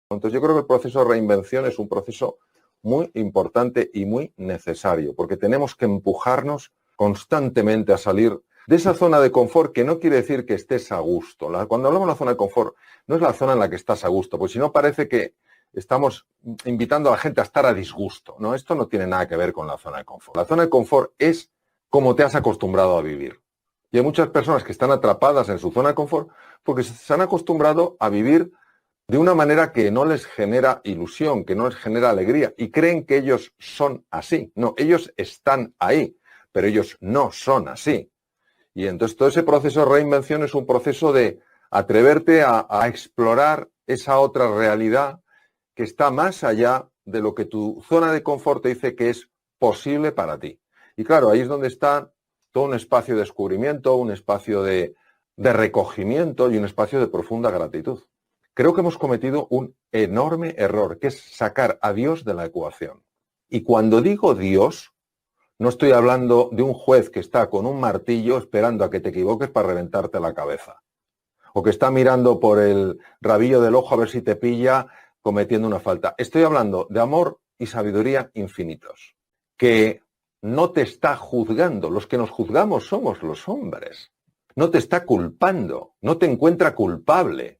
Entonces yo creo que el proceso de reinvención es un proceso muy importante y muy necesario, porque tenemos que empujarnos constantemente a salir de esa zona de confort, que no quiere decir que estés a gusto. Cuando hablamos de la zona de confort, no es la zona en la que estás a gusto, porque si no parece que estamos invitando a la gente a estar a disgusto. No, esto no tiene nada que ver con la zona de confort. La zona de confort es como te has acostumbrado a vivir. Y hay muchas personas que están atrapadas en su zona de confort porque se han acostumbrado a vivir de una manera que no les genera ilusión, que no les genera alegría, y creen que ellos son así. No, ellos están ahí, pero ellos no son así. Y entonces todo ese proceso de reinvención es un proceso de atreverte a explorar esa otra realidad que está más allá de lo que tu zona de confort te dice que es posible para ti. Y claro, ahí es donde está todo un espacio de descubrimiento, un espacio de recogimiento y un espacio de profunda gratitud. Creo que hemos cometido un enorme error, que es sacar a Dios de la ecuación. Y cuando digo Dios, no estoy hablando de un juez que está con un martillo esperando a que te equivoques para reventarte la cabeza. O que está mirando por el rabillo del ojo a ver si te pilla cometiendo una falta. Estoy hablando de amor y sabiduría infinitos. Que no te está juzgando. Los que nos juzgamos somos los hombres. No te está culpando. No te encuentra culpable.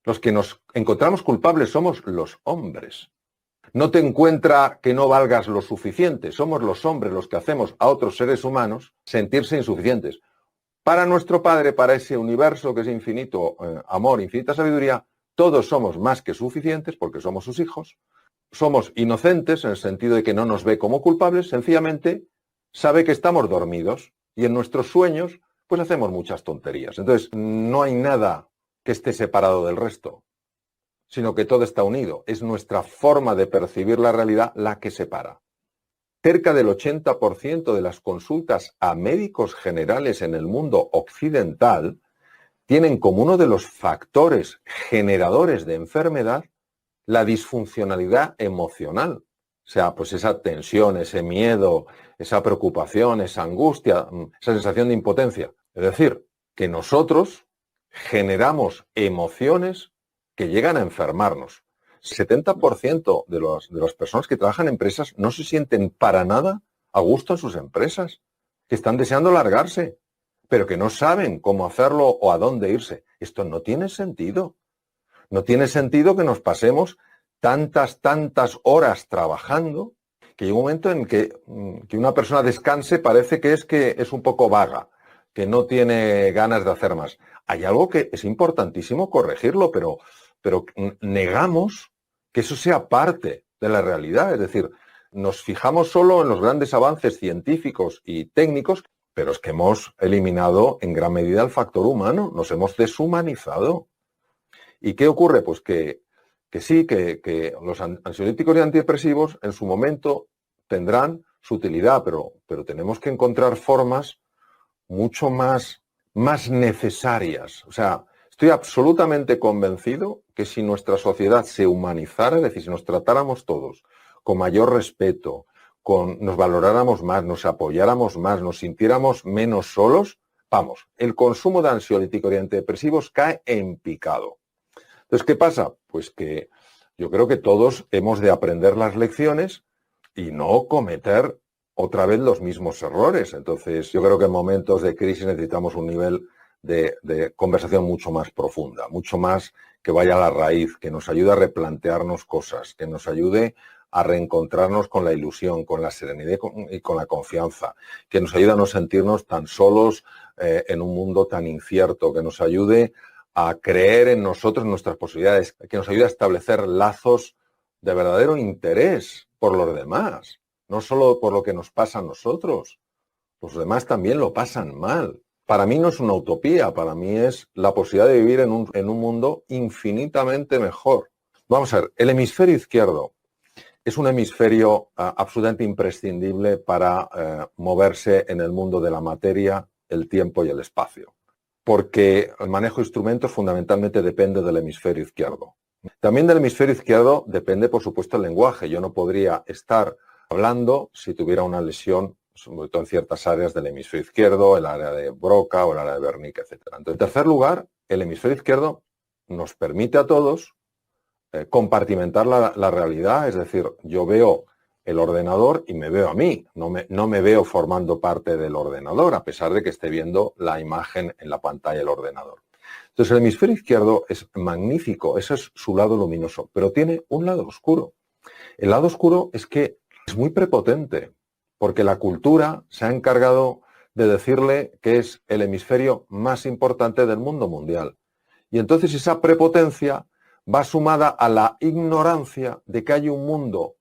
Los que nos encontramos culpables somos los hombres. No te encuentra que no valgas lo suficiente. Somos los hombres los que hacemos a otros seres humanos sentirse insuficientes. Para nuestro Padre, para ese universo que es infinito amor, infinita sabiduría, todos somos más que suficientes porque somos sus hijos. Somos inocentes en el sentido de que no nos ve como culpables, sencillamente sabe que estamos dormidos y en nuestros sueños pues hacemos muchas tonterías. Entonces, no hay nada que esté separado del resto, sino que todo está unido. Es nuestra forma de percibir la realidad la que separa. Cerca del 80% de las consultas a médicos generales en el mundo occidental tienen como uno de los factores generadores de enfermedad la disfuncionalidad emocional. O sea, pues esa tensión, ese miedo, esa preocupación, esa angustia, esa sensación de impotencia. Es decir, que nosotros generamos emociones que llegan a enfermarnos. 70% de las personas que trabajan en empresas no se sienten para nada a gusto en sus empresas, que están deseando largarse, pero que no saben cómo hacerlo o a dónde irse. Esto no tiene sentido. No tiene sentido que nos pasemos tantas horas trabajando que llega un momento en que una persona descanse parece que es un poco vaga, que no tiene ganas de hacer más. Hay algo que es importantísimo corregirlo, pero negamos que eso sea parte de la realidad. Es decir, nos fijamos solo en los grandes avances científicos y técnicos, pero es que hemos eliminado en gran medida el factor humano, nos hemos deshumanizado. ¿Y qué ocurre? Pues que sí, que los ansiolíticos y antidepresivos en su momento tendrán su utilidad, pero tenemos que encontrar formas mucho más necesarias. O sea, estoy absolutamente convencido que si nuestra sociedad se humanizara, es decir, si nos tratáramos todos con mayor respeto, nos valoráramos más, nos apoyáramos más, nos sintiéramos menos solos, vamos, el consumo de ansiolíticos y antidepresivos cae en picado. Entonces, ¿qué pasa? Pues que yo creo que todos hemos de aprender las lecciones y no cometer otra vez los mismos errores. Entonces, yo creo que en momentos de crisis necesitamos un nivel de conversación mucho más profunda, mucho más que vaya a la raíz, que nos ayude a replantearnos cosas, que nos ayude a reencontrarnos con la ilusión, con la serenidad y con la confianza, que nos ayude a no sentirnos tan solos en un mundo tan incierto, que nos ayude a creer en nosotros, en nuestras posibilidades, que nos ayude a establecer lazos de verdadero interés por los demás, no solo por lo que nos pasa a nosotros. Los demás también lo pasan mal. Para mí no es una utopía, para mí es la posibilidad de vivir en un mundo infinitamente mejor. Vamos a ver, el hemisferio izquierdo es un hemisferio absolutamente imprescindible para moverse en el mundo de la materia, el tiempo y el espacio, porque el manejo de instrumentos fundamentalmente depende del hemisferio izquierdo. También del hemisferio izquierdo depende, por supuesto, el lenguaje. Yo no podría estar hablando si tuviera una lesión, sobre todo en ciertas áreas del hemisferio izquierdo, el área de Broca o el área de Wernicke, etc. Entonces, en tercer lugar, el hemisferio izquierdo nos permite a todos compartimentar la realidad, es decir, yo veo el ordenador y me veo a mí, no me veo formando parte del ordenador, a pesar de que esté viendo la imagen en la pantalla del ordenador. Entonces el hemisferio izquierdo es magnífico, ese es su lado luminoso, pero tiene un lado oscuro. El lado oscuro es que es muy prepotente, porque la cultura se ha encargado de decirle que es el hemisferio más importante del mundo mundial. Y entonces esa prepotencia va sumada a la ignorancia de que hay un mundo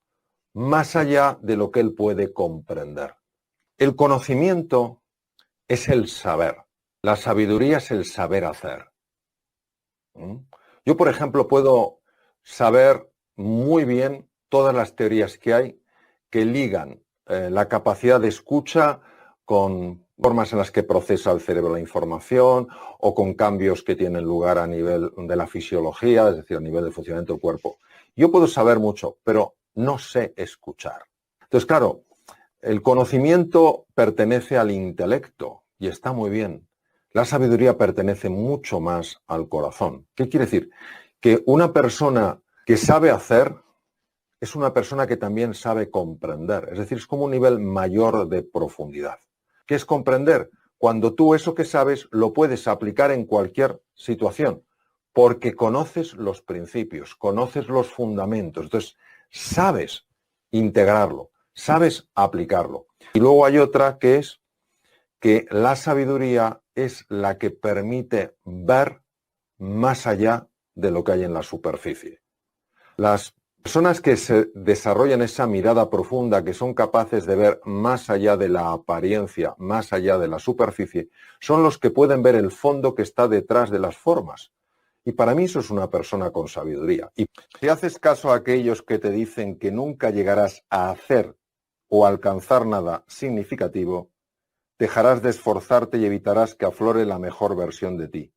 más allá de lo que él puede comprender. El conocimiento es el saber. La sabiduría es el saber hacer. Yo, por ejemplo, puedo saber muy bien todas las teorías que hay que ligan la capacidad de escucha con formas en las que procesa el cerebro la información o con cambios que tienen lugar a nivel de la fisiología, es decir, a nivel del funcionamiento del cuerpo. Yo puedo saber mucho, pero no sé escuchar. Entonces, claro, el conocimiento pertenece al intelecto y está muy bien. La sabiduría pertenece mucho más al corazón. ¿Qué quiere decir? Que una persona que sabe hacer es una persona que también sabe comprender. Es decir, es como un nivel mayor de profundidad. ¿Qué es comprender? Cuando tú eso que sabes lo puedes aplicar en cualquier situación, porque conoces los principios, conoces los fundamentos. Entonces, sabes integrarlo, sabes aplicarlo. Y luego hay otra que es que la sabiduría es la que permite ver más allá de lo que hay en la superficie. Las personas que se desarrollan esa mirada profunda, que son capaces de ver más allá de la apariencia, más allá de la superficie, son los que pueden ver el fondo que está detrás de las formas. Y para mí eso es una persona con sabiduría. Y si haces caso a aquellos que te dicen que nunca llegarás a hacer o alcanzar nada significativo, dejarás de esforzarte y evitarás que aflore la mejor versión de ti.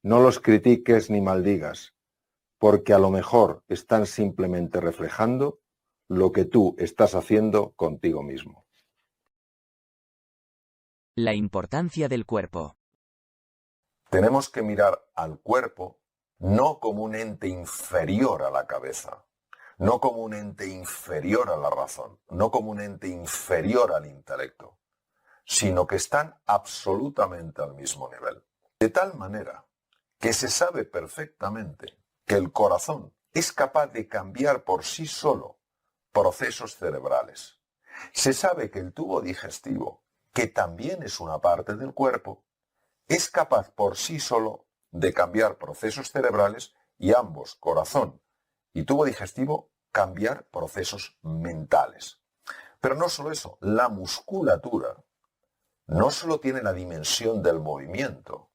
No los critiques ni maldigas, porque a lo mejor están simplemente reflejando lo que tú estás haciendo contigo mismo. La importancia del cuerpo. Tenemos que mirar al cuerpo no como un ente inferior a la cabeza, no como un ente inferior a la razón, no como un ente inferior al intelecto, sino que están absolutamente al mismo nivel. De tal manera que se sabe perfectamente que el corazón es capaz de cambiar por sí solo procesos cerebrales. Se sabe que el tubo digestivo, que también es una parte del cuerpo, es capaz por sí solo de cambiar procesos cerebrales y ambos, corazón y tubo digestivo, cambiar procesos mentales. Pero no solo eso, la musculatura no solo tiene la dimensión del movimiento,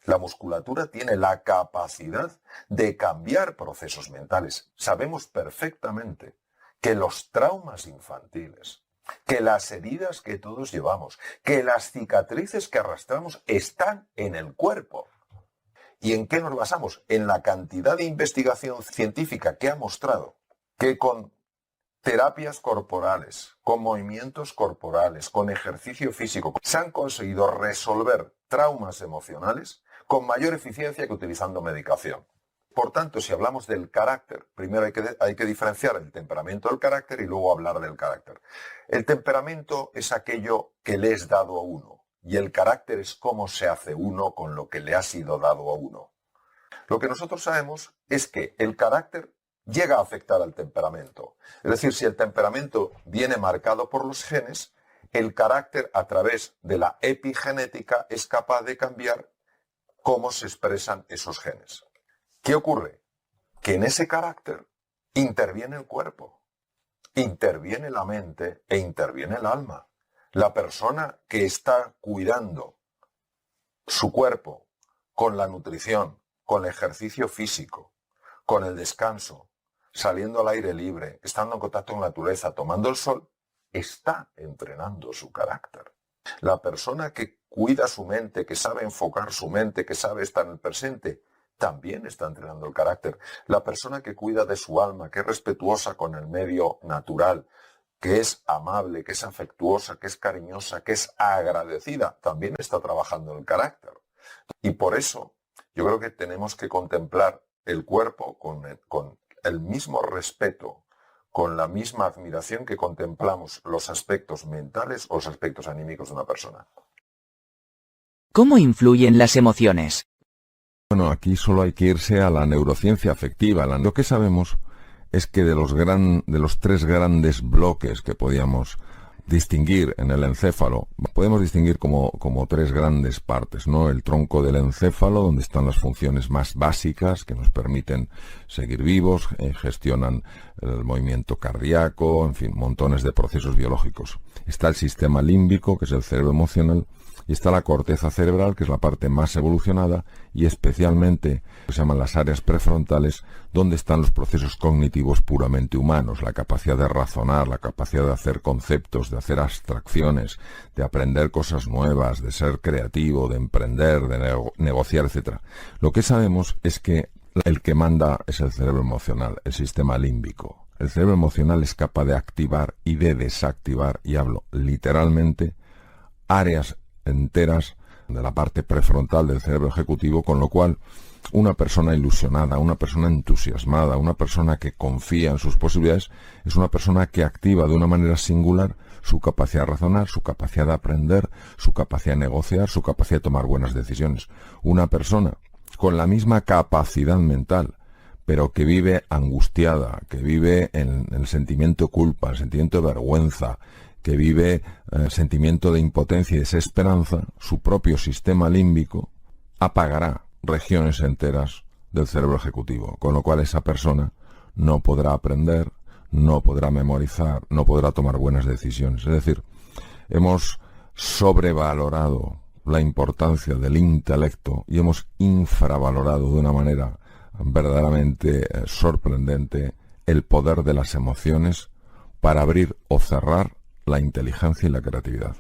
la musculatura tiene la capacidad de cambiar procesos mentales. Sabemos perfectamente que los traumas infantiles, que las heridas que todos llevamos, que las cicatrices que arrastramos están en el cuerpo. ¿Y en qué nos basamos? En la cantidad de investigación científica que ha mostrado que con terapias corporales, con movimientos corporales, con ejercicio físico, se han conseguido resolver traumas emocionales con mayor eficiencia que utilizando medicación. Por tanto, si hablamos del carácter, primero hay que diferenciar el temperamento del carácter y luego hablar del carácter. El temperamento es aquello que le es dado a uno y el carácter es cómo se hace uno con lo que le ha sido dado a uno. Lo que nosotros sabemos es que el carácter llega a afectar al temperamento. Es decir, si el temperamento viene marcado por los genes, el carácter a través de la epigenética es capaz de cambiar cómo se expresan esos genes. ¿Qué ocurre? Que en ese carácter interviene el cuerpo, interviene la mente e interviene el alma. La persona que está cuidando su cuerpo con la nutrición, con el ejercicio físico, con el descanso, saliendo al aire libre, estando en contacto con la naturaleza, tomando el sol, está entrenando su carácter. La persona que cuida su mente, que sabe enfocar su mente, que sabe estar en el presente, también está entrenando el carácter. La persona que cuida de su alma, que es respetuosa con el medio natural, que es amable, que es afectuosa, que es cariñosa, que es agradecida, también está trabajando el carácter. Y por eso yo creo que tenemos que contemplar el cuerpo con el mismo respeto, con la misma admiración que contemplamos los aspectos mentales o los aspectos anímicos de una persona. ¿Cómo influyen las emociones? Bueno, aquí solo hay que irse a la neurociencia afectiva. Lo que sabemos es que de los tres grandes bloques que podíamos distinguir en el encéfalo, podemos distinguir como tres grandes partes, ¿no? El tronco del encéfalo, donde están las funciones más básicas que nos permiten seguir vivos, gestionan el movimiento cardíaco, en fin, montones de procesos biológicos. Está el sistema límbico, que es el cerebro emocional, y está la corteza cerebral, que es la parte más evolucionada, y especialmente que se llaman las áreas prefrontales, donde están los procesos cognitivos puramente humanos, la capacidad de razonar, la capacidad de hacer conceptos, de hacer abstracciones, de aprender cosas nuevas, de ser creativo, de emprender, de negociar, etc. Lo que sabemos es que el que manda es el cerebro emocional, el sistema límbico. El cerebro emocional es capaz de activar y de desactivar, y hablo literalmente, áreas enteras de la parte prefrontal del cerebro ejecutivo, con lo cual una persona ilusionada, una persona entusiasmada, una persona que confía en sus posibilidades, es una persona que activa de una manera singular su capacidad de razonar, su capacidad de aprender, su capacidad de negociar, su capacidad de tomar buenas decisiones. Una persona con la misma capacidad mental, pero que vive angustiada, que vive en el sentimiento de culpa, el sentimiento de vergüenza, que vive sentimiento de impotencia y desesperanza, su propio sistema límbico apagará regiones enteras del cerebro ejecutivo, con lo cual esa persona no podrá aprender, no podrá memorizar, no podrá tomar buenas decisiones. Es decir, hemos sobrevalorado la importancia del intelecto y hemos infravalorado de una manera verdaderamente sorprendente el poder de las emociones para abrir o cerrar la inteligencia y la creatividad.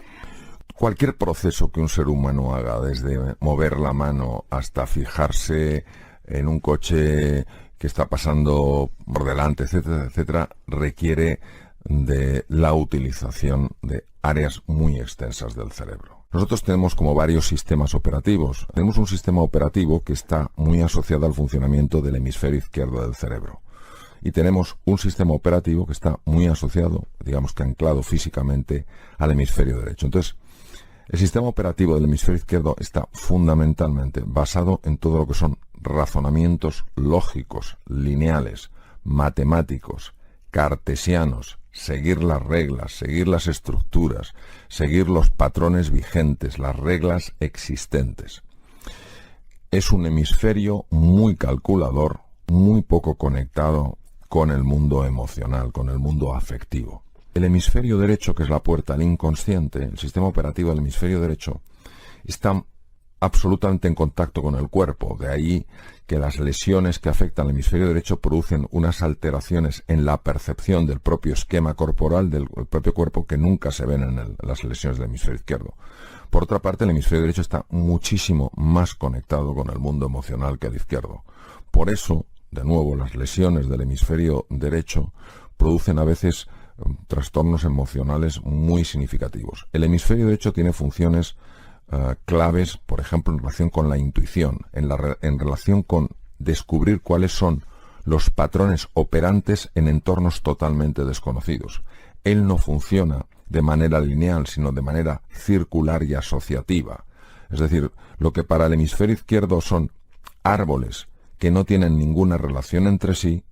Cualquier proceso que un ser humano haga, desde mover la mano hasta fijarse en un coche que está pasando por delante, etcétera, etcétera, requiere de la utilización de áreas muy extensas del cerebro. Nosotros tenemos como varios sistemas operativos. Tenemos un sistema operativo que está muy asociado al funcionamiento del hemisferio izquierdo del cerebro. Y tenemos un sistema operativo que está muy asociado, digamos que anclado físicamente, al hemisferio derecho. Entonces, el sistema operativo del hemisferio izquierdo está fundamentalmente basado en todo lo que son razonamientos lógicos, lineales, matemáticos, cartesianos, seguir las reglas, seguir las estructuras, seguir los patrones vigentes, las reglas existentes. Es un hemisferio muy calculador, muy poco conectado con el mundo emocional, con el mundo afectivo. El hemisferio derecho, que es la puerta al inconsciente, el sistema operativo del hemisferio derecho, está absolutamente en contacto con el cuerpo. De ahí que las lesiones que afectan al hemisferio derecho producen unas alteraciones en la percepción del propio esquema corporal del propio cuerpo que nunca se ven en las lesiones del hemisferio izquierdo. Por otra parte, el hemisferio derecho está muchísimo más conectado con el mundo emocional que el izquierdo. Por eso, de nuevo, las lesiones del hemisferio derecho producen a veces trastornos emocionales muy significativos. El hemisferio derecho tiene funciones claves, por ejemplo, en relación con la intuición, en relación con descubrir cuáles son los patrones operantes en entornos totalmente desconocidos. Él no funciona de manera lineal, sino de manera circular y asociativa. Es decir, lo que para el hemisferio izquierdo son árboles que no tienen ninguna relación entre sí,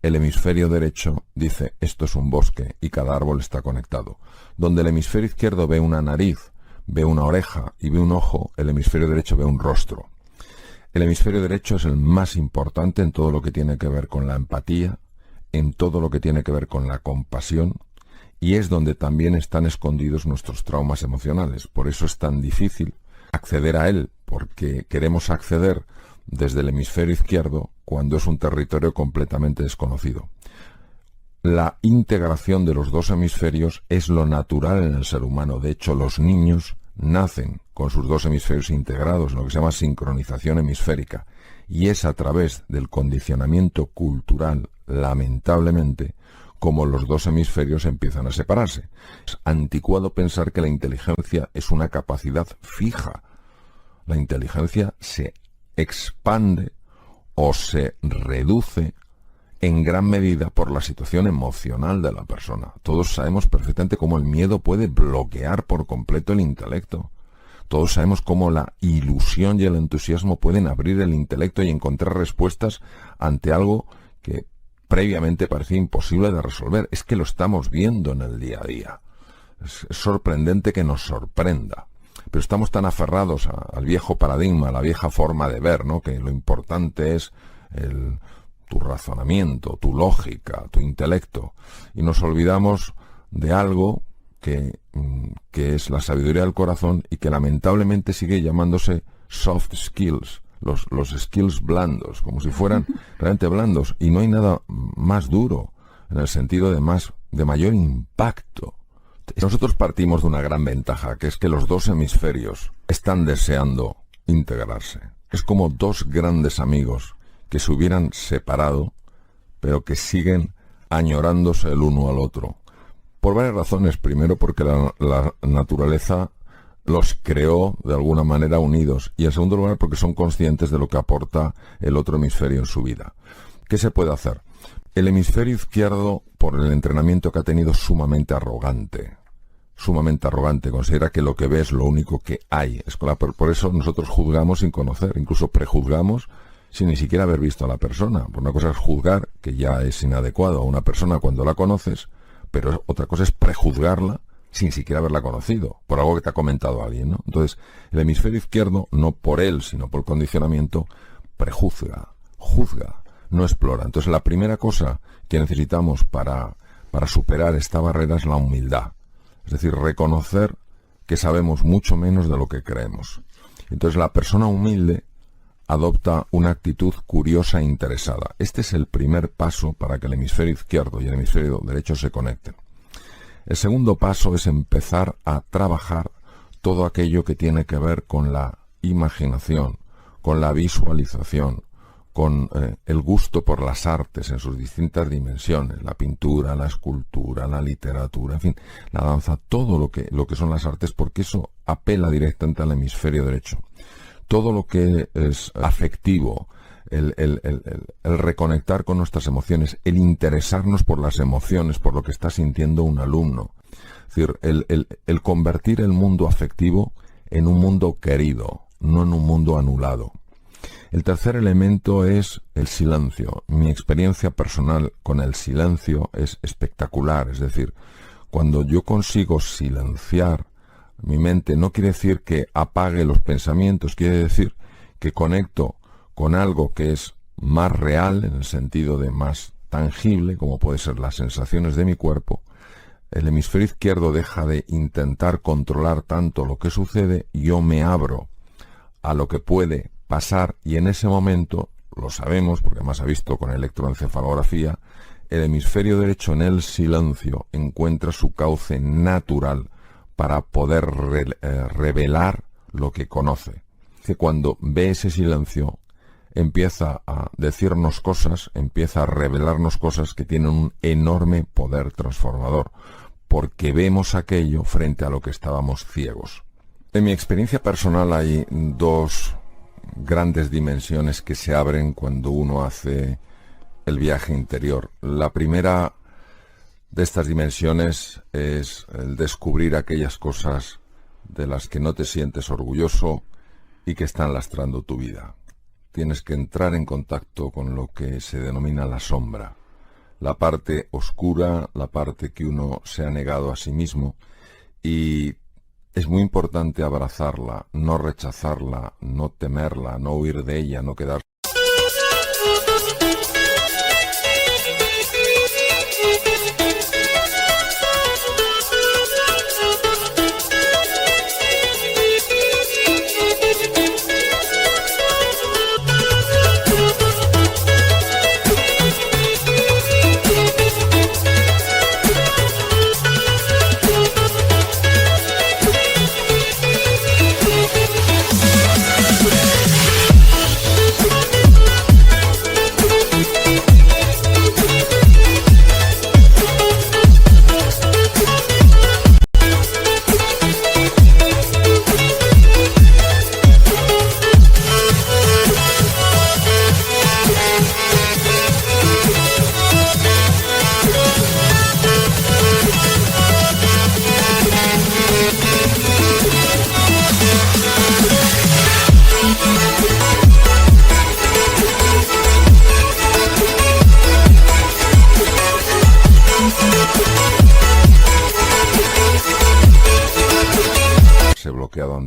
el hemisferio derecho dice, esto es un bosque y cada árbol está conectado. Donde el hemisferio izquierdo ve una nariz, ve una oreja y ve un ojo, el hemisferio derecho ve un rostro. El hemisferio derecho es el más importante en todo lo que tiene que ver con la empatía, en todo lo que tiene que ver con la compasión, y es donde también están escondidos nuestros traumas emocionales. Por eso es tan difícil acceder a él, porque queremos acceder desde el hemisferio izquierdo cuando es un territorio completamente desconocido. La integración de los dos hemisferios es lo natural en el ser humano. De hecho, los niños nacen con sus dos hemisferios integrados, lo que se llama sincronización hemisférica, y es a través del condicionamiento cultural, lamentablemente, como los dos hemisferios empiezan a separarse. Es anticuado pensar que la inteligencia es una capacidad fija. La inteligencia se expande o se reduce en gran medida por la situación emocional de la persona. Todos sabemos perfectamente cómo el miedo puede bloquear por completo el intelecto. Todos sabemos cómo la ilusión y el entusiasmo pueden abrir el intelecto y encontrar respuestas ante algo que previamente parecía imposible de resolver. Es que lo estamos viendo en el día a día. Es sorprendente que nos sorprenda. Pero estamos tan aferrados al viejo paradigma, a la vieja forma de ver, ¿no? Que lo importante es tu razonamiento, tu lógica, tu intelecto. Y nos olvidamos de algo que es la sabiduría del corazón y que lamentablemente sigue llamándose soft skills, los skills blandos, como si fueran realmente blandos. Y no hay nada más duro en el sentido de mayor impacto. Nosotros partimos de una gran ventaja, que es que los dos hemisferios están deseando integrarse. Es como dos grandes amigos que se hubieran separado, pero que siguen añorándose el uno al otro. Por varias razones. Primero, porque la naturaleza los creó de alguna manera unidos. Y en segundo lugar, porque son conscientes de lo que aporta el otro hemisferio en su vida. ¿Qué se puede hacer? El hemisferio izquierdo, por el entrenamiento que ha tenido, es sumamente arrogante. Considera que lo que ve es lo único que hay. Por eso nosotros juzgamos sin conocer, incluso prejuzgamos sin ni siquiera haber visto a la persona. Por una cosa es juzgar, que ya es inadecuado a una persona cuando la conoces, pero otra cosa es prejuzgarla sin siquiera haberla conocido, por algo que te ha comentado alguien, ¿no? Entonces, el hemisferio izquierdo, no por él, sino por condicionamiento, prejuzga, juzga, no explora. Entonces, la primera cosa que necesitamos para superar esta barrera es la humildad. Es decir, reconocer que sabemos mucho menos de lo que creemos. Entonces, la persona humilde adopta una actitud curiosa e interesada. Este es el primer paso para que el hemisferio izquierdo y el hemisferio derecho se conecten. El segundo paso es empezar a trabajar todo aquello que tiene que ver con la imaginación, con la visualización, con el gusto por las artes en sus distintas dimensiones, la pintura, la escultura, la literatura, en fin, la danza, todo lo que son las artes, porque eso apela directamente al hemisferio derecho. Todo lo que es afectivo, el reconectar con nuestras emociones, el interesarnos por las emociones, por lo que está sintiendo un alumno. Es decir, el convertir el mundo afectivo en un mundo querido, no en un mundo anulado. El tercer elemento es el silencio. Mi experiencia personal con el silencio es espectacular. Es decir, cuando yo consigo silenciar mi mente, no quiere decir que apague los pensamientos, quiere decir que conecto con algo que es más real, en el sentido de más tangible, como puede ser las sensaciones de mi cuerpo. El hemisferio izquierdo deja de intentar controlar tanto lo que sucede, yo me abro a lo que puede pasar, y en ese momento, lo sabemos, porque además ha visto con electroencefalografía, el hemisferio derecho en el silencio encuentra su cauce natural para poder revelar lo que conoce. Que cuando ve ese silencio, empieza a decirnos cosas, empieza a revelarnos cosas que tienen un enorme poder transformador, porque vemos aquello frente a lo que estábamos ciegos. En mi experiencia personal hay dos grandes dimensiones que se abren cuando uno hace el viaje interior. La primera de estas dimensiones es el descubrir aquellas cosas de las que no te sientes orgulloso y que están lastrando tu vida. Tienes que entrar en contacto con lo que se denomina la sombra, la parte oscura, la parte que uno se ha negado a sí mismo, y es muy importante abrazarla, no rechazarla, no temerla, no huir de ella, no quedar.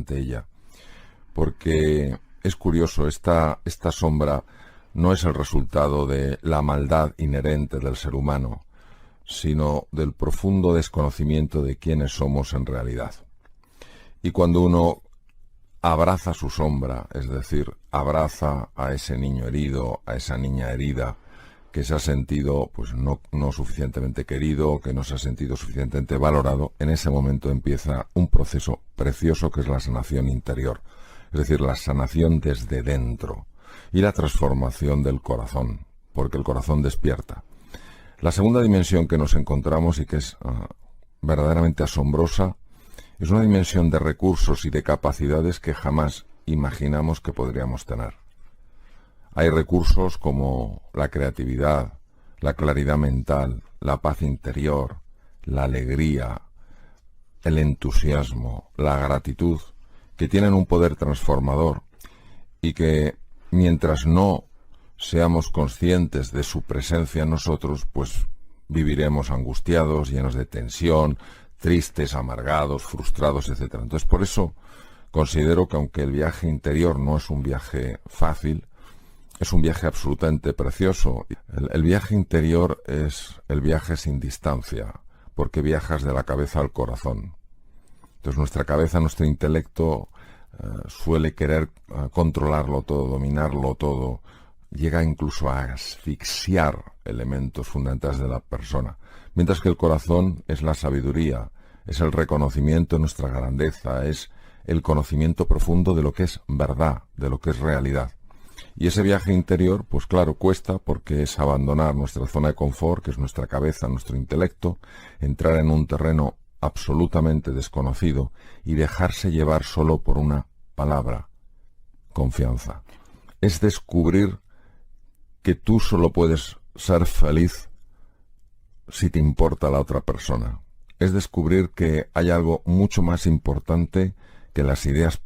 ante ella. Porque es curioso, esta sombra no es el resultado de la maldad inherente del ser humano, sino del profundo desconocimiento de quiénes somos en realidad. Y cuando uno abraza su sombra, es decir, abraza a ese niño herido, a esa niña herida, que se ha sentido pues no suficientemente querido, que no se ha sentido suficientemente valorado, en ese momento empieza un proceso precioso que es la sanación interior, es decir, la sanación desde dentro y la transformación del corazón, porque el corazón despierta. La segunda dimensión que nos encontramos y que es verdaderamente asombrosa es una dimensión de recursos y de capacidades que jamás imaginamos que podríamos tener. Hay recursos como la creatividad, la claridad mental, la paz interior, la alegría, el entusiasmo, la gratitud, que tienen un poder transformador y que mientras no seamos conscientes de su presencia en nosotros, pues viviremos angustiados, llenos de tensión, tristes, amargados, frustrados, etc. Entonces, por eso considero que aunque el viaje interior no es un viaje fácil, es un viaje absolutamente precioso. El viaje interior es el viaje sin distancia, porque viajas de la cabeza al corazón. Entonces nuestra cabeza, nuestro intelecto suele querer controlarlo todo, dominarlo todo, llega incluso a asfixiar elementos fundamentales de la persona, mientras que el corazón es la sabiduría, es el reconocimiento de nuestra grandeza, es el conocimiento profundo de lo que es verdad, de lo que es realidad. Y ese viaje interior, pues claro, cuesta porque es abandonar nuestra zona de confort, que es nuestra cabeza, nuestro intelecto, entrar en un terreno absolutamente desconocido y dejarse llevar solo por una palabra: confianza. Es descubrir que tú solo puedes ser feliz si te importa la otra persona. Es descubrir que hay algo mucho más importante que las ideas.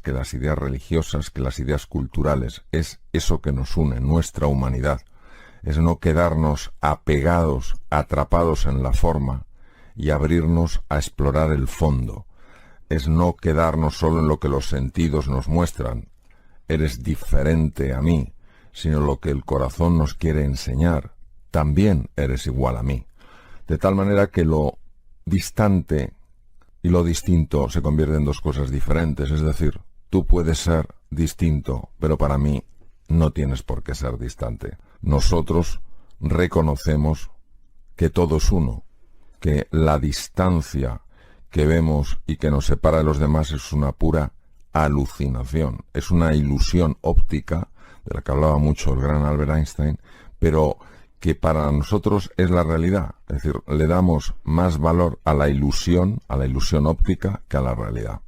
Que las ideas religiosas, que las ideas culturales, es eso que nos une, nuestra humanidad. Es no quedarnos apegados, atrapados en la forma y abrirnos a explorar el fondo. Es no quedarnos solo en lo que los sentidos nos muestran. Eres diferente a mí, sino lo que el corazón nos quiere enseñar. También eres igual a mí. De tal manera que lo distante y lo distinto se convierte en dos cosas diferentes. Es decir, tú puedes ser distinto, pero para mí no tienes por qué ser distante. Nosotros reconocemos que todo es uno, que la distancia que vemos y que nos separa de los demás es una pura alucinación, es una ilusión óptica, de la que hablaba mucho el gran Albert Einstein, pero que para nosotros es la realidad. Es decir, le damos más valor a la ilusión óptica, que a la realidad.